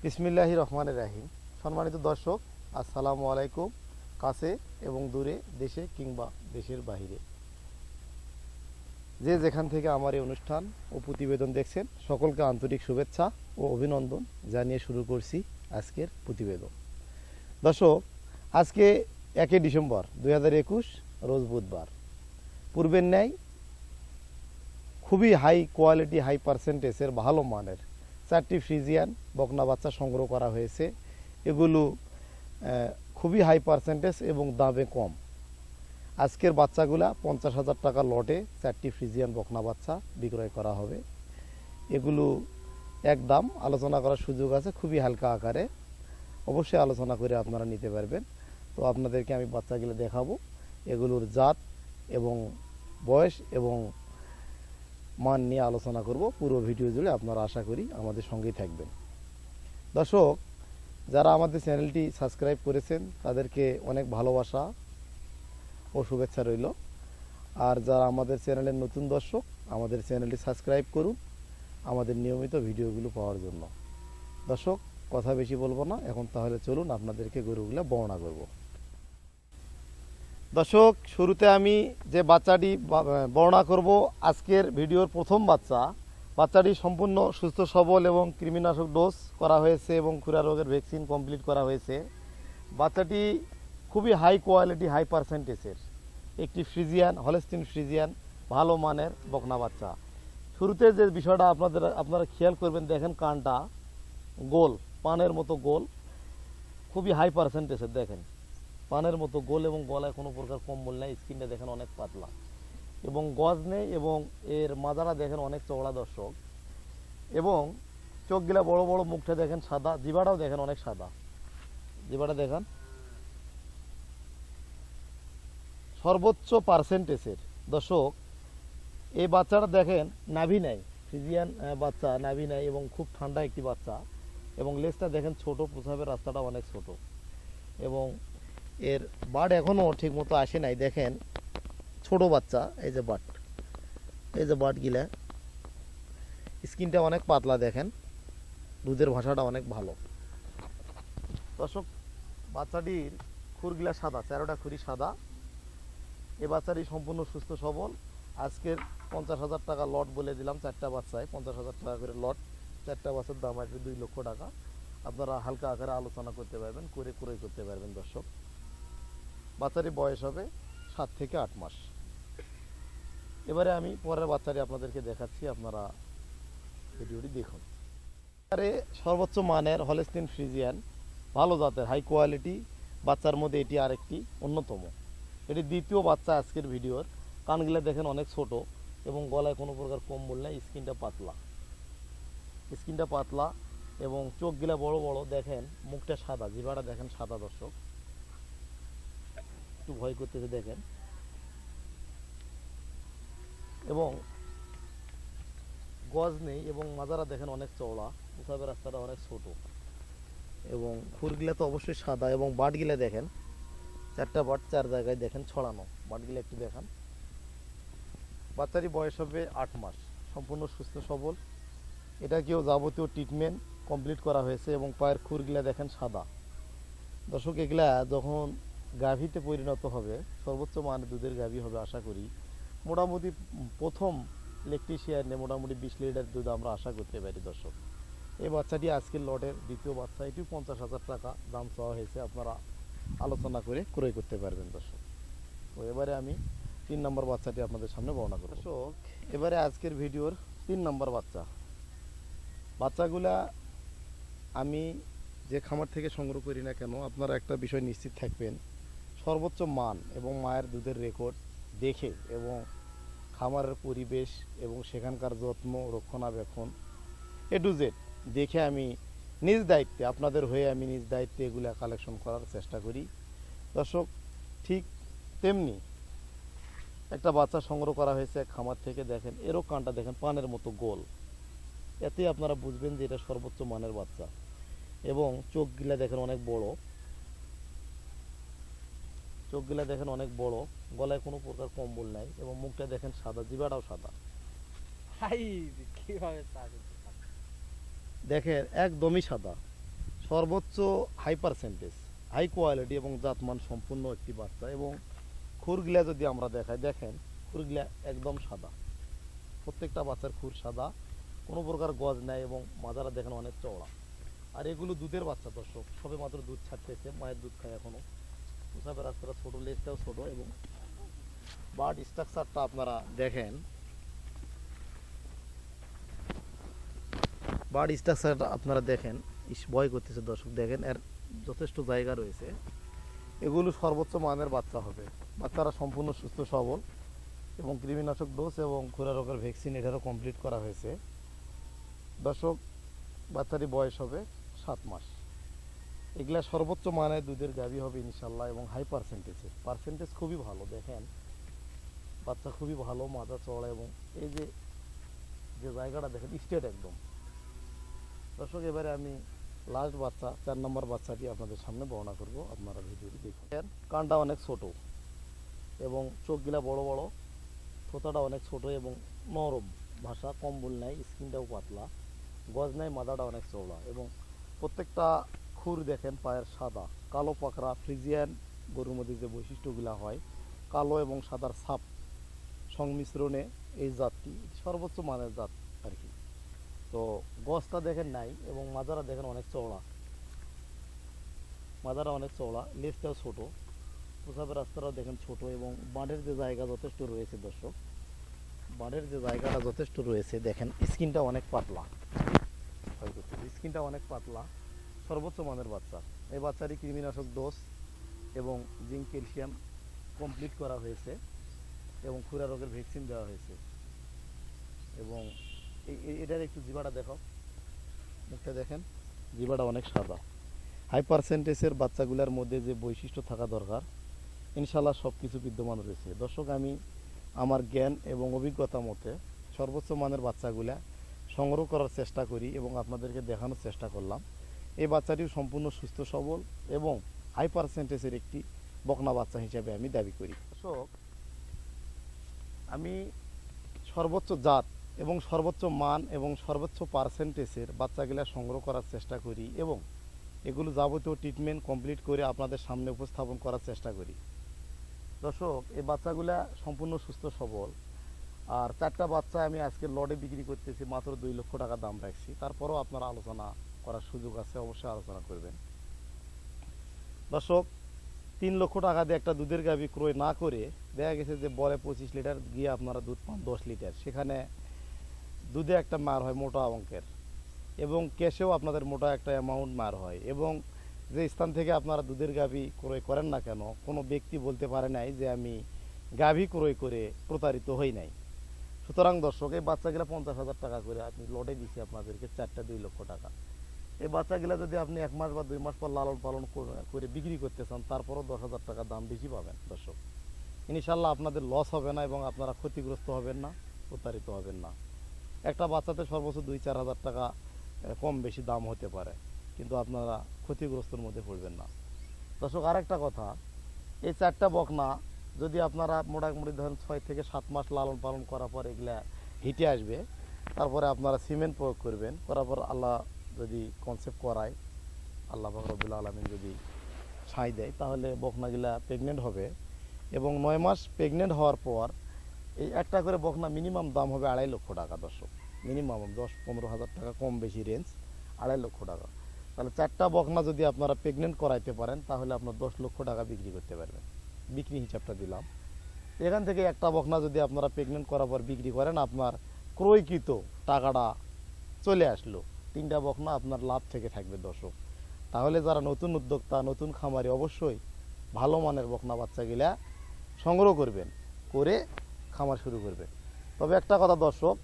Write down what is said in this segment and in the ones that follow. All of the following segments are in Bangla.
বিসমিল্লাহির রহমানির রহিম। সম্মানিত দর্শক, আসসালামু আলাইকুম। কাছে এবং দূরে, দেশে কিংবা দেশের বাইরে, যে যেখান থেকে আমার এই অনুষ্ঠান ও প্রতিবেদন দেখছেন, সকলকে আন্তরিক শুভেচ্ছা ও অভিনন্দন জানিয়ে শুরু করছি আজকের প্রতিবেদন। দর্শক, আজকে 1 ডিসেম্বর 2021, রোজ বুধবার। পূর্বের ন্যায় খুবই হাই কোয়ালিটি, হাই পার্সেন্টেজের ভালো মানের 4টি ফ্রিজিয়ান বকনা বাচ্চা সংগ্রহ করা হয়েছে। এগুলো খুবই হাই পার্সেন্টেজ এবং দামে কম। আজকের বাচ্চাগুলা 50,000 টাকা লটে 4টি ফ্রিজিয়ান বকনা বাচ্চা বিক্রয় করা হবে। এগুলো একদম আলোচনা করার সুযোগ আছে, খুবই হালকা আকারে। অবশ্যই আলোচনা করে আপনারা নিতে পারবেন। তো আপনাদেরকে আমি বাচ্চাগুলো দেখাবো, এগুলোর জাত এবং বয়স এবং মান নিয়ে আলোচনা করব। পুরো ভিডিও জুড়ে আপনারা আশা করি আমাদের সঙ্গেই থাকবেন। দর্শক, যারা আমাদের চ্যানেলটি সাবস্ক্রাইব করেছেন তাদেরকে অনেক ভালোবাসা ও শুভেচ্ছা রইল। আর যারা আমাদের চ্যানেলের নতুন দর্শক, আমাদের চ্যানেলটি সাবস্ক্রাইব করুন আমাদের নিয়মিত ভিডিওগুলো পাওয়ার জন্য। দর্শক, কথা বেশি বলবো না, এখন তাহলে চলুন আপনাদেরকে গরুগুলো বর্ণনা করব। দর্শক, শুরুতে আমি যে বাচ্চাটি বর্ণনা করব, আজকের ভিডিওর প্রথম বাচ্চাটি সম্পূর্ণ সুস্থ সবল এবং কৃমিনাশক ডোজ করা হয়েছে এবং খুরা রোগের ভ্যাকসিন কমপ্লিট করা হয়েছে। বাচ্চাটি খুবই হাই কোয়ালিটি, হাই পার্সেন্টেজের একটি ফ্রিজিয়ান, হলস্টিন ফ্রিজিয়ান ভালো মানের বকনা বাচ্চা। শুরুতে যে বিষয়টা আপনারা খেয়াল করবেন, দেখেন কানটা গোল, পানের মতো গোল, খুবই হাই পার্সেন্টেজের। দেখেন পানের মতো গোল এবং গলায় কোনো প্রকার কম্বল নেই। স্কিনটা দেখেন অনেক পাতলা এবং গজ নেই এবং এর মাজারা দেখেন অনেক চওড়া দর্শক, এবং চোখগুলা বড় বড়, মুখটা দেখেন সাদা, জিবাটাও দেখেন অনেক সাদা। জিবাটা দেখেন সর্বোচ্চ পার্সেন্টেজের। দর্শক, এই বাচ্চাটা দেখেন নাভি নাই, ফ্রিজিয়ান বাচ্চা, নাভি নাই এবং খুব ঠান্ডা একটি বাচ্চা। এবং লেজটা দেখেন ছোট, প্রসাবের রাস্তাটা অনেক ছোট এবং এর বাট এখনও ঠিক মতো আসে নাই। দেখেন ছোট বাচ্চা, এই যে বাট, এই যে বাটগুলা, স্কিনটা অনেক পাতলা, দেখেন দুধের ভাষাটা অনেক ভালো। দর্শক, বাচ্চাটির খুরগুলা সাদা, 4টা খুরি সাদা। এই বাচ্চাটি সম্পূর্ণ সুস্থ সবল। আজকের 50,000 টাকা লট বলে দিলাম, 4টা বাচ্চায় 50,000 টাকা করে লট। 4টা বাচ্চার দাম আসবে 2 লক্ষ টাকা। আপনারা হালকা আকারে আলোচনা করতে পারবেন, করে ক্রয় করতে পারবেন। দর্শক, বাচ্চাটির বয়স হবে 7 থেকে 8 মাস। এবারে আমি পরের বাচ্চাটি আপনাদেরকে দেখাচ্ছি, আপনারা ভিডিওটি দেখুন। আরে সর্বোচ্চ মানের হলস্টিন ফ্রিজিয়ান ভালো জাতের হাই কোয়ালিটি বাচ্চার মধ্যে এটি আরেকটি অন্যতম। এটি দ্বিতীয় বাচ্চা আজকের ভিডিওর। কানগুলা দেখেন অনেক ছোট এবং গলায় কোনো প্রকার কম্বল নেই। স্কিনটা পাতলা এবং চোখগুলা বড় বড়, দেখেন মুখটা সাদা, জিভাটা দেখেন সাদা। দর্শক, একটু ভয় করতেছে দেখেন, এবং গজ নেই এবং মাজারা দেখেন অনেক চওড়া, প্রসাবের রাস্তাটা অনেক ছোট এবং খুরগুলা তো অবশ্যই সাদা। এবং বাটগুলা দেখেন 4টা বাট 4 জায়গায় দেখেন ছড়ানো। বাটগুলা একটু দেখান। বাচ্চাটি বয়স হবে 8 মাস, সম্পূর্ণ সুস্থ সবল। এটাকেও যাবতীয় ট্রিটমেন্ট কমপ্লিট করা হয়েছে এবং পায়ের খুরগুলা দেখেন সাদা। দর্শক, এগুলা যখন গাভীতে পরিণত হবে, সর্বোচ্চ মানের দুধের গাভী হবে আশা করি। মোটামুটি প্রথম ইলেকট্রিশিয়ানে মোটামুটি 20 লিটার দুধ আমরা আশা করতে পারি। দর্শক, এই বাচ্চাটি আজকের লটের দ্বিতীয় বাচ্চা। এটিও 50,000 টাকা দাম চাওয়া হয়েছে, আপনারা আলোচনা করে ক্রয় করতে পারবেন। দর্শক, তো এবারে আমি 3 নম্বর বাচ্চাটি আপনাদের সামনে বর্ণনা করব। দর্শক, এবারে আজকের ভিডিওর 3 নম্বর বাচ্চাগুলা আমি যে খামার থেকে সংগ্রহ করি না কেন, আপনারা একটা বিষয় নিশ্চিত থাকবেন, সর্বোচ্চ মান এবং মায়ের দুধের রেকর্ড দেখে এবং খামারের পরিবেশ এবং সেখানকার যত্ন, রক্ষণাবেক্ষণ A to Z দেখে আমি নিজ দায়িত্বে, আপনাদের হয়ে আমি নিজ দায়িত্বে এগুলা কালেকশন করার চেষ্টা করি। দর্শক, ঠিক তেমনি একটা বাচ্চা সংগ্রহ করা হয়েছে খামার থেকে। দেখেন এরও কানটা দেখেন পানের মতো গোল, এতে আপনারা বুঝবেন যে এটা সর্বোচ্চ মানের বাচ্চা। এবং চোখগুলা দেখেন অনেক বড়, গলায় কোনো প্রকার কম্বল নাই এবং মুখটা দেখেন সাদা, জিভাটাও সাদা। দেখেন একদমই সাদা সর্বোচ্চ হাই পার্সেন্টেজ, হাই কোয়ালিটি এবং জাতমান সম্পূর্ণ একটি বাচ্চা। এবং খুরগুলা যদি আমরা দেখাই, দেখেন খুরগুলা একদম সাদা, প্রত্যেকটা বাচ্চার খুর সাদা, কোনো প্রকার গজ নেই এবং মাজারা দেখেন অনেক চওড়া। আর এগুলো দুধের বাচ্চা দর্শক, সবে মাত্র দুধ ছাড়তেছে, মায়ের দুধ খায় এখনো। প্রসাবের রাস্তাটা ছোটো, লেজটাও ছোটো এবং বার্ড স্ট্রাকচারটা আপনারা দেখেন, বার্ড স্ট্রাকচারটা আপনারা দেখেন, ভয় করতেছে দর্শক, দেখেন এর যথেষ্ট জায়গা রয়েছে। এগুলো সর্বোচ্চ মানের বাচ্চা হবে। বাচ্চারা সম্পূর্ণ সুস্থ সবল এবং কৃমিনাশক ডোজ এবং খুরা রোগের ভ্যাকসিন এটারও কমপ্লিট করা হয়েছে। দর্শক, বাচ্চাটি বয়স হবে 7 মাস। এগুলা সর্বোচ্চ মানের দুধের গাভী হবে ইনশাল্লাহ এবং হাই পার্সেন্টেজ খুবই ভালো। দেখেন বাচ্চা খুবই ভালো, মাথা চড়া এবং এই যে যে জায়গাটা দেখেন স্টেট একদম। দর্শক, এবারে আমি লাস্ট বাচ্চা 4 নম্বর বাচ্চাটি আপনাদের সামনে বর্ণনা করব, আপনারা ভিডিওটি দেখুন। কানটা অনেক ছোট এবং চোখগুলা বড় বড়, থোতাটা অনেক ছোট এবং নরম ভাষা, কম্বল নাই, স্কিনটাও পাতলা, গজ নাই, মাথাটা অনেক চওড়া এবং প্রত্যেকটা খুর দেখেন পায়ের সাদা, কালো পাকড়া ফ্রিজিয়ান গরুর মধ্যে যে বৈশিষ্ট্যগুলো হয়, কালো এবং সাদার ছাপ সংমিশ্রণে এই জাতটি সর্বোচ্চ মানের জাত আর কি। তো গজটা দেখেন নাই এবং মাজারা দেখেন অনেক চওড়া, মাজারা অনেক চওড়া, লেজটাও ছোট, প্রসাবের রাস্তাটাও দেখেন ছোট এবং বাঁধের যে জায়গা যথেষ্ট রয়েছে দর্শক, বাঁধের যে জায়গাটা যথেষ্ট রয়েছে দেখেন, স্কিনটা অনেক পাতলা, স্কিনটা অনেক পাতলা, সর্বোচ্চ মানের বাচ্চা। এই বাচ্চারই কৃমিনাশক ডোজ এবং জিঙ্ক ক্যালসিয়াম কমপ্লিট করা হয়েছে এবং খুরা রোগের ভ্যাকসিন দেওয়া হয়েছে। এবং এটার একটু জিবাটা দেখো, মুখটা দেখেন, জিবাটা অনেক সাদা। হাই পার্সেন্টেজের বাচ্চাগুলোর মধ্যে যে বৈশিষ্ট্য থাকা দরকার ইনশাল্লাহ সব কিছু বিদ্যমান রয়েছে। দর্শক, আমি আমার জ্ঞান এবং অভিজ্ঞতা মতে সর্বোচ্চ মানের বাচ্চাগুলা সংগ্রহ করার চেষ্টা করি এবং আপনাদেরকে দেখানোর চেষ্টা করলাম। এই বাচ্চাটিও সম্পূর্ণ সুস্থ সবল এবং হাই পার্সেন্টেজের একটি বকনা বাচ্চা হিসেবে আমি দাবি করি। দর্শক, আমি সর্বোচ্চ জাত এবং সর্বোচ্চ মান এবং সর্বোচ্চ পার্সেন্টেজের বাচ্চাগুলা সংগ্রহ করার চেষ্টা করি এবং এগুলো যাবতীয় ট্রিটমেন্ট কমপ্লিট করে আপনাদের সামনে উপস্থাপন করার চেষ্টা করি। দর্শক, এই বাচ্চাগুলা সম্পূর্ণ সুস্থ সবল। আর 4টা বাচ্চা আমি আজকে লটে বিক্রি করতেছি, মাত্র 2 লক্ষ টাকা দাম রাখছি। তারপরেও আপনারা আলোচনা করার সুযোগ আছে, অবশ্যই আলোচনা করবেন। দর্শক, 3 লক্ষ টাকা দিয়ে একটা দুধের গাভী ক্রয় না করে দেখা গেছে যে বলে 25 লিটার গিয়ে আপনারা দুধ পান 10 লিটার, সেখানে দুধে একটা মার হয় মোটা অঙ্কের এবং ক্যাশেও আপনাদের মোটা একটা অ্যামাউন্ট মার হয়। এবং যে স্থান থেকে আপনারা দুধের গাভী ক্রয় করেন না কেন, কোনো ব্যক্তি বলতে পারে নাই যে আমি গাভী ক্রয় করে প্রতারিত হই নাই। সুতরাং দর্শক, এই বাচ্চাগুলো 50,000 টাকা করে আপনি লটে দিচ্ছি আপনাদেরকে, 4টা 2 লক্ষ টাকা। এই বাচ্চাগুলো যদি আপনি 1 মাস বা 2 মাস পর লালন পালন করে বিক্রি করতে চান, তারপরও 10,000 টাকা দাম বেশি পাবেন। দর্শক, ইনশাল্লাহ আপনাদের লস হবে না এবং আপনারা ক্ষতিগ্রস্ত হবেন না, প্রতারিত হবেন না। একটা বাচ্চাতে সর্বোচ্চ 2-4 হাজার টাকা কম বেশি দাম হতে পারে, কিন্তু আপনারা ক্ষতিগ্রস্তর মধ্যে পড়বেন না। দর্শক, আরেকটা কথা, এই 4টা বকনা যদি আপনারা মোটামুটি ধরেন 6 থেকে 7 মাস লালন পালন করার পর এগুলা হিটে আসবে, তারপরে আপনারা সিমেন্ট প্রয়োগ করবেন, করার পর আল্লাহ যদি কনসেপ্ট করায়, আল্লাহ পাক রব্বুল আলামিন যদি ছাই দেয়, তাহলে বকনাগুলা প্রেগনেন্ট হবে এবং 9 মাস প্রেগনেন্ট হওয়ার পর এই একটা করে বকনা মিনিমাম দাম হবে 2.5 লক্ষ টাকা। দর্শক, মিনিমাম 10-15 হাজার টাকা কম বেশি রেঞ্জ, 2.5 লক্ষ টাকা। তাহলে 4টা বকনা যদি আপনারা প্রেগনেন্ট করাইতে পারেন, তাহলে আপনার 10 লক্ষ টাকা বিক্রি করতে পারবেন। বিক্রি হিসাবটা দিলাম। এখান থেকে একটা বকনা যদি আপনারা প্রেগনেন্ট করার পর বিক্রি করেন, আপনার ক্রয়কৃত টাকাটা চলে আসলো, 3টা বকনা আপনার লাভ থেকে থাকবে। দর্শক, তাহলে যারা নতুন উদ্যোক্তা, নতুন খামারি, অবশ্যই ভালো মানের বকনা বাচ্চাগুলা সংগ্রহ করবেন, করে খামার শুরু করবেন। তবে একটা কথা দর্শক,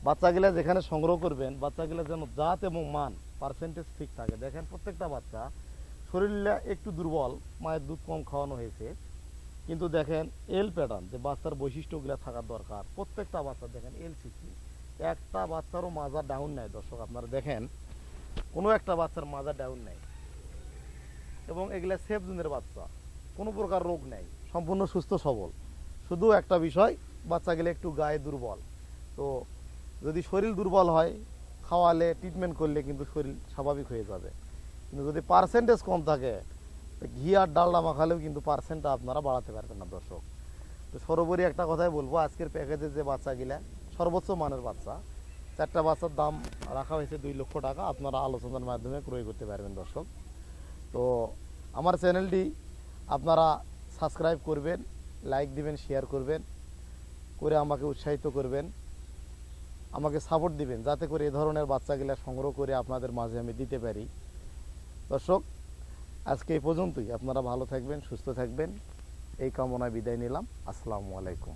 বাচ্চাগুলা যেখানে সংগ্রহ করবেন, বাচ্চাগুলা যেন জাত এবং মান পার্সেন্টেজ ঠিক থাকে। দেখেন প্রত্যেকটা বাচ্চা শরীরটা একটু দুর্বল, মায়ের দুধ কম খাওয়ানো হয়েছে, কিন্তু দেখেন এল প্যাটার্ন যে বাচ্চার বৈশিষ্ট্যগুলো থাকার দরকার, প্রত্যেকটা বাচ্চা দেখেন এল সিসি, একটা বাচ্চারও মাজা ডাউন নেয়। দর্শক, আপনারা দেখেন কোনো একটা বাচ্চার মাজা ডাউন নেয় এবং এগুলা সেফ জোনের বাচ্চা, কোনো প্রকার রোগ নেই, সম্পূর্ণ সুস্থ সবল। শুধু একটা বিষয়, বাচ্চাগুলো একটু গায়ে দুর্বল। তো যদি শরীর দুর্বল হয়, খাওয়ালে ট্রিটমেন্ট করলে কিন্তু শরীর স্বাভাবিক হয়ে যাবে। কিন্তু যদি পার্সেন্টেজ কম থাকে ঘি আর ডালডা মাখালেও কিন্তু পার্সেন্টটা আপনারা বাড়াতে পারবেন না দর্শক। তো সর্বোপরি একটা কথাই বলবো, আজকের প্যাকেজের যে বাচ্চাগুলা সর্বোচ্চ মানের বাচ্চা, 4টা বাচ্চার দাম রাখা হয়েছে 2 লক্ষ টাকা, আপনারা আলোচনার মাধ্যমে ক্রয় করতে পারবেন দর্শক। তো আমার চ্যানেলটি আপনারা সাবস্ক্রাইব করবেন, লাইক দিবেন, শেয়ার করবেন, করে আমাকে উৎসাহিত করবেন, আমাকে সাপোর্ট দিবেন, যাতে করে এই ধরনের বাচ্চাগুলা সংগ্রহ করে আপনাদের মাঝে আমি দিতে পারি। দর্শক, আজকে এই পর্যন্তই। আপনারা ভালো থাকবেন, সুস্থ থাকবেন, এই কামনায় বিদায় নিলাম। আসসালামু আলাইকুম।